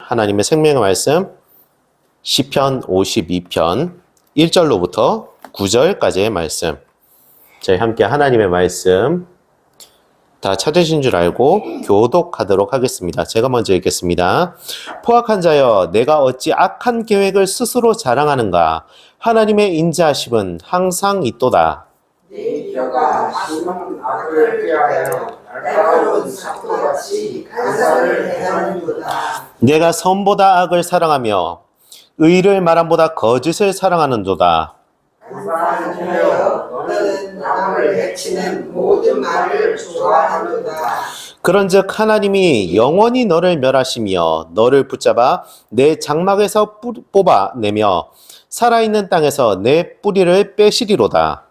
하나님의 생명의 말씀 시편 52편 1절로부터 9절까지의 말씀. 저희 함께 하나님의 말씀 다 찾으신 줄 알고 교독하도록 하겠습니다. 제가 먼저 읽겠습니다. 포악한 자여, 내가 어찌 악한 계획을 스스로 자랑하는가? 하나님의 인자하심은 항상 있도다. 네 혀가 심한 악을 꾀하여 날카로운 사포같이 간사를 행하는도다. 내가 선보다 악을 사랑하며 의를 말함보다 거짓을 사랑하는도다. 간사한 자여, 너는 남을 해치는 모든 말을 좋아하는도다. 그런즉 하나님이 영원히 너를 멸하시며 너를 붙잡아 내 장막에서 뽑아내며 살아있는 땅에서 내 뿌리를 빼시리로다.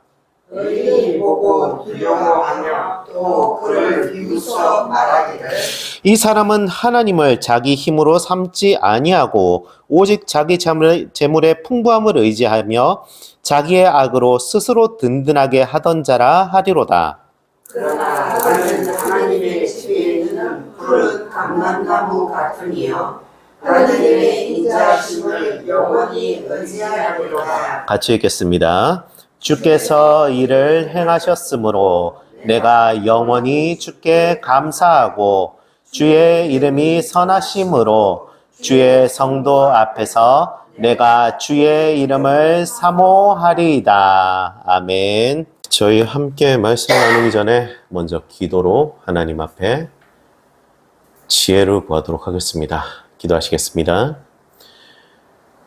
의인이 보고 두려워하며 또 그를 비웃어 말하기를 이 사람은 하나님을 자기 힘으로 삼지 아니하고 오직 자기 재물의 풍부함을 의지하며 자기의 악으로 스스로 든든하게 하던 자라 하리로다. 그러나 나는 하나님의 집에 있는 푸른 감람나무 같으니요 하나님의 인자하심을 영원히 의지하리로다. 같이 읽겠습니다. 주께서 이를 행하셨으므로 내가 영원히 주께 감사하고 주의 이름이 선하심으로 주의 성도 앞에서 내가 주의 이름을 사모하리이다. 아멘. 저희 함께 말씀 나누기 전에 먼저 기도로 하나님 앞에 지혜를 구하도록 하겠습니다. 기도하시겠습니다.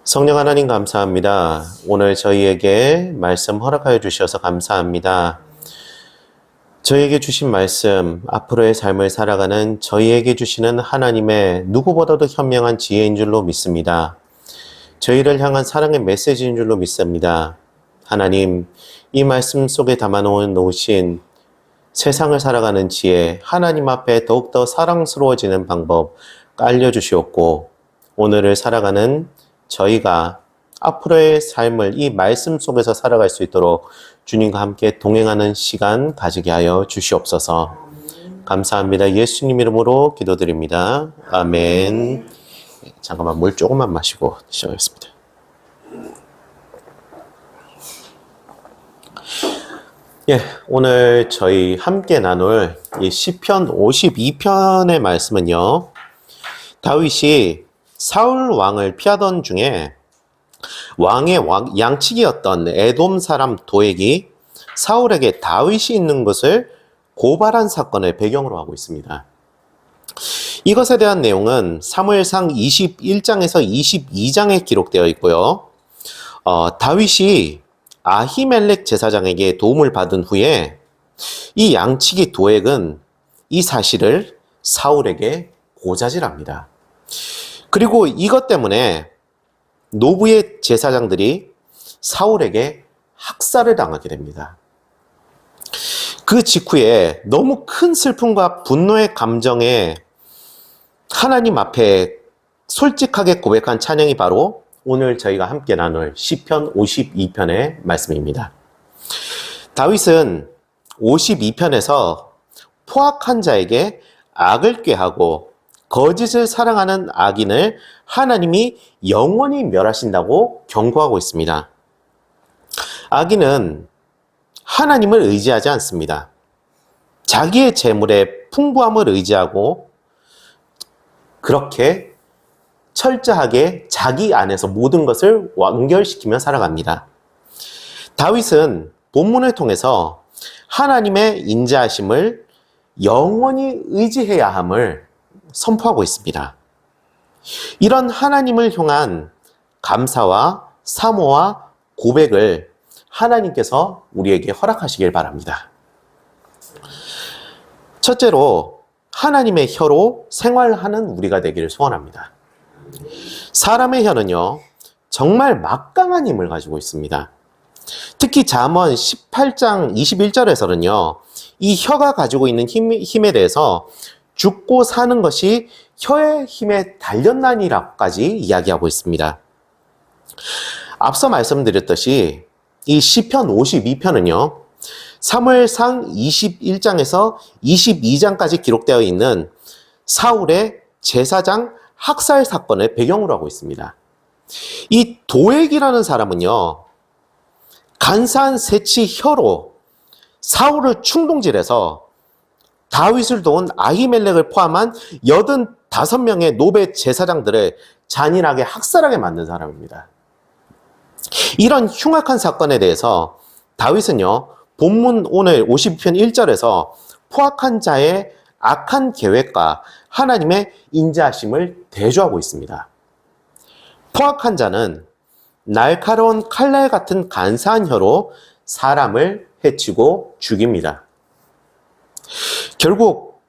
성령 하나님 감사합니다. 오늘 저희에게 말씀 허락하여 주셔서 감사합니다. 저희에게 주신 말씀, 앞으로의 삶을 살아가는 저희에게 주시는 하나님의 누구보다도 현명한 지혜인 줄로 믿습니다. 저희를 향한 사랑의 메시지인 줄로 믿습니다. 하나님, 이 말씀 속에 담아놓으신 세상을 살아가는 지혜, 하나님 앞에 더욱더 사랑스러워지는 방법 알려주시옵고, 오늘을 살아가는 저희가 앞으로의 삶을 이 말씀 속에서 살아갈 수 있도록 주님과 함께 동행하는 시간 가지게 하여 주시옵소서. 감사합니다. 예수님 이름으로 기도드립니다. 아멘. 잠깐만 물 조금만 마시고 시작하겠습니다. 오늘 저희 함께 나눌 이 시편 52편의 말씀은요, 다윗이 사울 왕을 피하던 중에 왕의 양치기였던 에돔 사람 도액이 사울에게 다윗이 있는 것을 고발한 사건을 배경으로 하고 있습니다. 이것에 대한 내용은 사무엘상 21장에서 22장에 기록되어 있고요. 다윗이 아히멜렉 제사장에게 도움을 받은 후에 이 양치기 도액은 이 사실을 사울에게 고자질합니다. 그리고 이것 때문에 노부의 제사장들이 사울에게 학살을 당하게 됩니다. 그 직후에 너무 큰 슬픔과 분노의 감정에 하나님 앞에 솔직하게 고백한 찬양이 바로 오늘 저희가 함께 나눌 시편 52편의 말씀입니다. 다윗은 52편에서 포악한 자에게 악을 꾀하고 거짓을 사랑하는 악인을 하나님이 영원히 멸하신다고 경고하고 있습니다. 악인은 하나님을 의지하지 않습니다. 자기의 재물의 풍부함을 의지하고 그렇게 철저하게 자기 안에서 모든 것을 완결시키며 살아갑니다. 다윗은 본문을 통해서 하나님의 인자하심을 영원히 의지해야 함을 선포하고 있습니다. 이런 하나님을 향한 감사와 사모와 고백을 하나님께서 우리에게 허락하시길 바랍니다. 첫째로 하나님의 혀로 생활하는 우리가 되기를 소원합니다. 사람의 혀는요, 정말 막강한 힘을 가지고 있습니다. 특히 잠언 18장 21절에서는요, 이 혀가 가지고 있는 힘에 대해서 죽고 사는 것이 혀의 힘에 달렸나니라고까지 이야기하고 있습니다. 앞서 말씀드렸듯이 이 시편 52편은요, 사무엘상 21장에서 22장까지 기록되어 있는 사울의 제사장 학살 사건을 배경으로 하고 있습니다. 이 도액이라는 사람은요, 간사한 세치 혀로 사울을 충동질해서 다윗을 도운 아히멜렉을 포함한 85명의 노베 제사장들을 잔인하게 학살하게 만든 사람입니다. 이런 흉악한 사건에 대해서 다윗은요, 본문 오늘 52편 1절에서 포악한 자의 악한 계획과 하나님의 인자하심을 대조하고 있습니다. 포악한 자는 날카로운 칼날 같은 간사한 혀로 사람을 해치고 죽입니다. 결국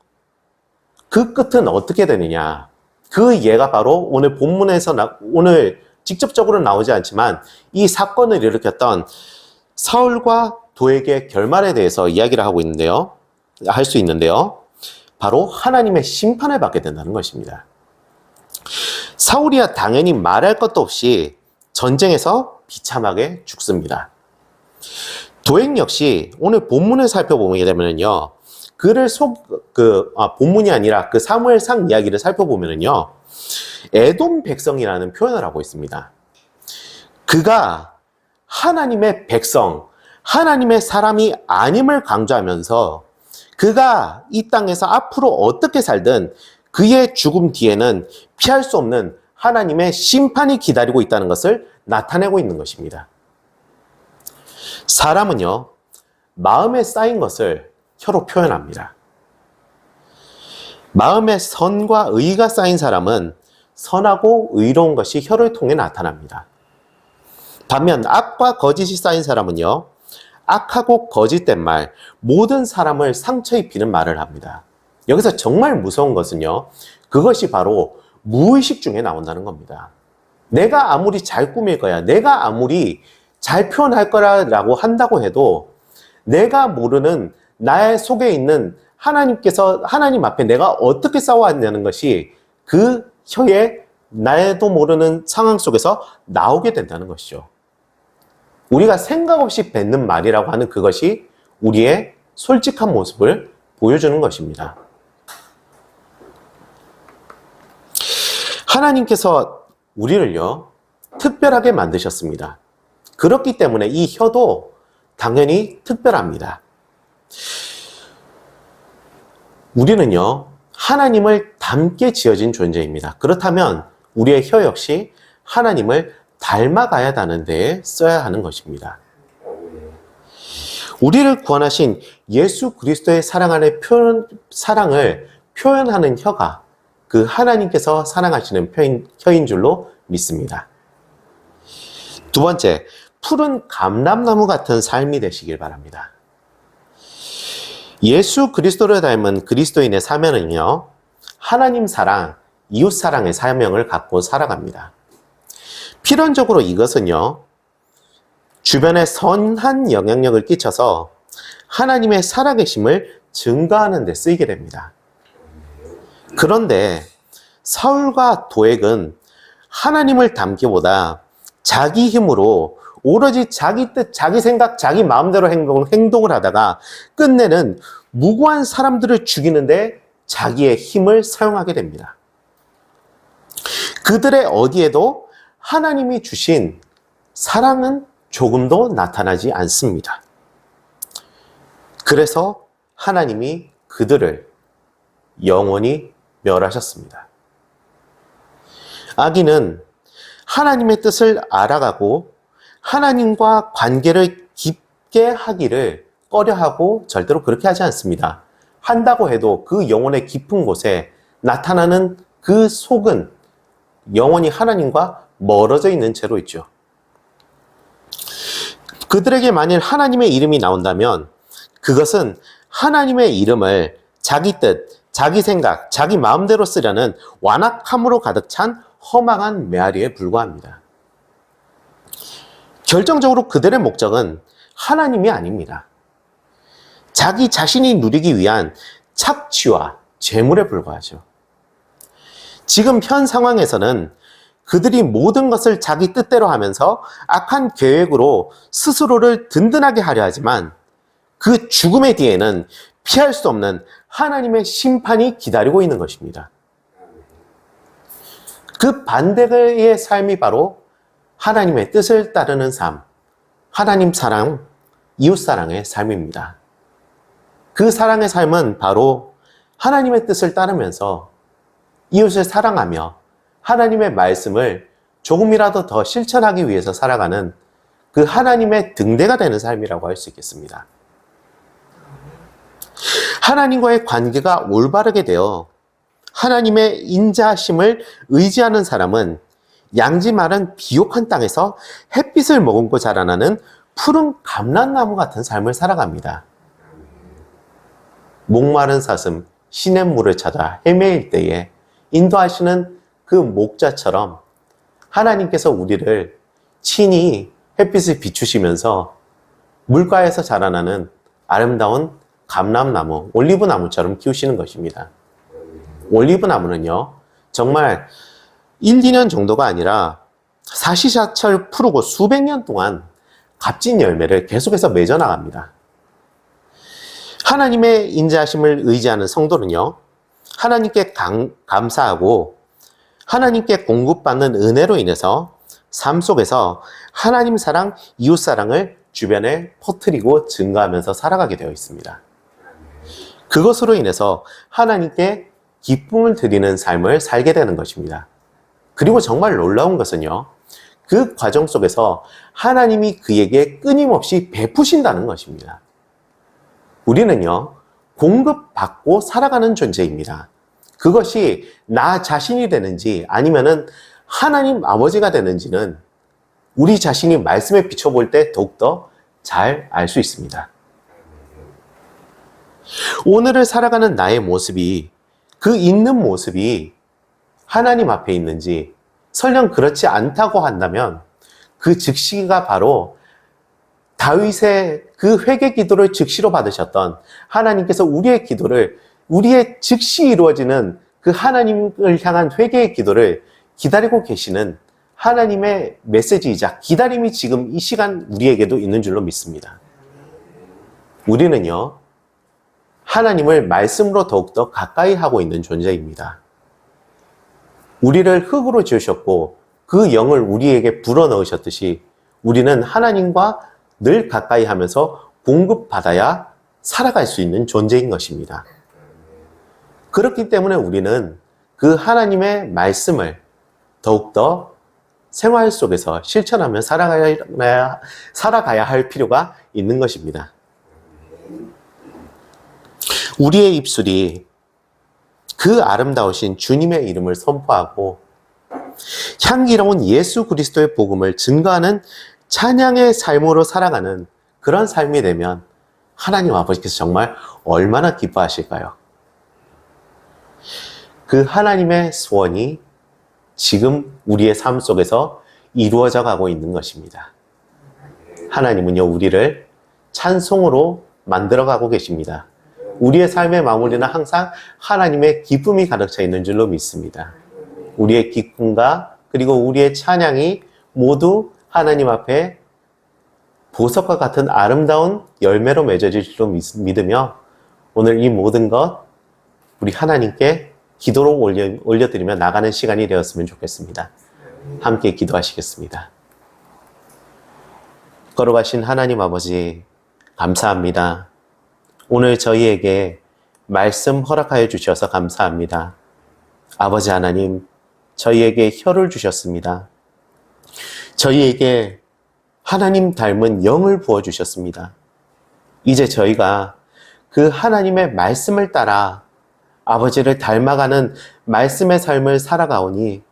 그 끝은 어떻게 되느냐? 그 예가 바로 오늘 본문에서 오늘 직접적으로 나오지 않지만 이 사건을 일으켰던 사울과 도액의 결말에 대해서 이야기를 하고 있는데요. 할 수 있는데요. 바로 하나님의 심판을 받게 된다는 것입니다. 사울이야 당연히 말할 것도 없이 전쟁에서 비참하게 죽습니다. 도액 역시 오늘 본문을 살펴보게 되면요. 본문이 아니라 그 사무엘상 이야기를 살펴보면요. 에돔 백성이라는 표현을 하고 있습니다. 그가 하나님의 백성, 하나님의 사람이 아님을 강조하면서 그가 이 땅에서 앞으로 어떻게 살든 그의 죽음 뒤에는 피할 수 없는 하나님의 심판이 기다리고 있다는 것을 나타내고 있는 것입니다. 사람은요, 마음에 쌓인 것을 혀로 표현합니다. 마음에 선과 의가 쌓인 사람은 선하고 의로운 것이 혀를 통해 나타납니다. 반면 악과 거짓이 쌓인 사람은요, 악하고 거짓된 말, 모든 사람을 상처 입히는 말을 합니다. 여기서 정말 무서운 것은요, 그것이 바로 무의식 중에 나온다는 겁니다. 내가 아무리 잘 꾸밀 거야, 내가 아무리 잘 표현할 거라고 한다고 해도 내가 모르는 나의 속에 있는 하나님 앞에 내가 어떻게 싸워왔냐는 것이 그 혀에 나도 모르는 상황 속에서 나오게 된다는 것이죠. 우리가 생각 없이 뱉는 말이라고 하는 그것이 우리의 솔직한 모습을 보여주는 것입니다. 하나님께서 우리를요, 특별하게 만드셨습니다. 그렇기 때문에 이 혀도 당연히 특별합니다. 우리는요, 하나님을 닮게 지어진 존재입니다. 그렇다면 우리의 혀 역시 하나님을 닮아가야 하는 데에 써야 하는 것입니다. 우리를 구원하신 예수 그리스도의 사랑을 표현하는 혀가 그 하나님께서 사랑하시는 혀인 줄로 믿습니다. 두 번째, 푸른 감람나무 같은 삶이 되시길 바랍니다. 예수 그리스도를 닮은 그리스도인의 사명은요, 하나님 사랑, 이웃 사랑의 사명을 갖고 살아갑니다. 필연적으로 이것은요, 주변에 선한 영향력을 끼쳐서 하나님의 살아계심을 증거하는 데 쓰이게 됩니다. 그런데 사울과 도액은 하나님을 닮기보다 자기 힘으로 오로지 자기 뜻, 자기 생각, 자기 마음대로 행동을 하다가 끝내는 무고한 사람들을 죽이는데 자기의 힘을 사용하게 됩니다. 그들의 어디에도 하나님이 주신 사랑은 조금도 나타나지 않습니다. 그래서 하나님이 그들을 영원히 멸하셨습니다. 악인은 하나님의 뜻을 알아가고 하나님과 관계를 깊게 하기를 꺼려하고 절대로 그렇게 하지 않습니다. 한다고 해도 그 영혼의 깊은 곳에 나타나는 그 속은 영원히 하나님과 멀어져 있는 채로 있죠. 그들에게 만일 하나님의 이름이 나온다면 그것은 하나님의 이름을 자기 뜻, 자기 생각, 자기 마음대로 쓰려는 완악함으로 가득 찬 허망한 메아리에 불과합니다. 결정적으로 그들의 목적은 하나님이 아닙니다. 자기 자신이 누리기 위한 착취와 재물에 불과하죠. 지금 현 상황에서는 그들이 모든 것을 자기 뜻대로 하면서 악한 계획으로 스스로를 든든하게 하려 하지만 그 죽음의 뒤에는 피할 수 없는 하나님의 심판이 기다리고 있는 것입니다. 그 반대의 삶이 바로 하나님의 뜻을 따르는 삶, 하나님 사랑, 이웃 사랑의 삶입니다. 그 사랑의 삶은 바로 하나님의 뜻을 따르면서 이웃을 사랑하며 하나님의 말씀을 조금이라도 더 실천하기 위해서 살아가는 그 하나님의 등대가 되는 삶이라고 할 수 있겠습니다. 하나님과의 관계가 올바르게 되어 하나님의 인자하심을 의지하는 사람은 양지 마른 비옥한 땅에서 햇빛을 머금고 자라나는 푸른 감람나무 같은 삶을 살아갑니다. 목마른 사슴, 시냇물을 찾아 헤매일 때에 인도하시는 그 목자처럼 하나님께서 우리를 친히 햇빛을 비추시면서 물가에서 자라나는 아름다운 감람나무, 올리브나무처럼 키우시는 것입니다. 올리브나무는요, 정말 1, 2년 정도가 아니라 사시사철 푸르고 수백 년 동안 값진 열매를 계속해서 맺어 나갑니다. 하나님의 인자하심을 의지하는 성도는요, 하나님께 감사하고 하나님께 공급받는 은혜로 인해서 삶 속에서 하나님 사랑, 이웃 사랑을 주변에 퍼뜨리고 증가하면서 살아가게 되어 있습니다. 그것으로 인해서 하나님께 기쁨을 드리는 삶을 살게 되는 것입니다. 그리고 정말 놀라운 것은요, 그 과정 속에서 하나님이 그에게 끊임없이 베푸신다는 것입니다. 우리는요, 공급받고 살아가는 존재입니다. 그것이 나 자신이 되는지 아니면은 하나님 아버지가 되는지는 우리 자신이 말씀에 비춰볼 때 더욱더 잘 알 수 있습니다. 오늘을 살아가는 나의 모습이, 그 있는 모습이 하나님 앞에 있는지 설령 그렇지 않다고 한다면 그 즉시가 바로 다윗의 그 회개 기도를 즉시로 받으셨던 하나님께서 우리의 기도를, 우리의 즉시 이루어지는 그 하나님을 향한 회개의 기도를 기다리고 계시는 하나님의 메시지이자 기다림이 지금 이 시간 우리에게도 있는 줄로 믿습니다. 우리는요, 하나님을 말씀으로 더욱더 가까이 하고 있는 존재입니다. 우리를 흙으로 지으셨고 그 영을 우리에게 불어넣으셨듯이 우리는 하나님과 늘 가까이 하면서 공급받아야 살아갈 수 있는 존재인 것입니다. 그렇기 때문에 우리는 그 하나님의 말씀을 더욱더 생활 속에서 실천하며 살아가야 할 필요가 있는 것입니다. 우리의 입술이 그 아름다우신 주님의 이름을 선포하고 향기로운 예수 그리스도의 복음을 증거하는 찬양의 삶으로 살아가는 그런 삶이 되면 하나님 아버지께서 정말 얼마나 기뻐하실까요? 그 하나님의 소원이 지금 우리의 삶 속에서 이루어져 가고 있는 것입니다. 하나님은요, 우리를 찬송으로 만들어 가고 계십니다. 우리의 삶의 마무리는 항상 하나님의 기쁨이 가득 차 있는 줄로 믿습니다. 우리의 기쁨과 그리고 우리의 찬양이 모두 하나님 앞에 보석과 같은 아름다운 열매로 맺어질 줄로 믿으며 오늘 이 모든 것 우리 하나님께 기도로 올려드리며 나가는 시간이 되었으면 좋겠습니다. 함께 기도하시겠습니다. 걸어가신 하나님 아버지, 감사합니다. 오늘 저희에게 말씀 허락하여 주셔서 감사합니다. 아버지 하나님, 저희에게 혀를 주셨습니다. 저희에게 하나님 닮은 영을 부어주셨습니다. 이제 저희가 그 하나님의 말씀을 따라 아버지를 닮아가는 말씀의 삶을 살아가오니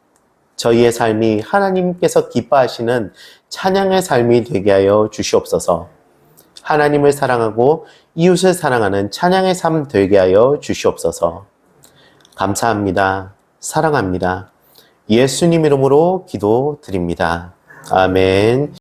저희의 삶이 하나님께서 기뻐하시는 찬양의 삶이 되게 하여 주시옵소서. 하나님을 사랑하고 이웃을 사랑하는 찬양의 삶 되게 하여 주시옵소서. 감사합니다. 사랑합니다. 예수님 이름으로 기도드립니다. 아멘.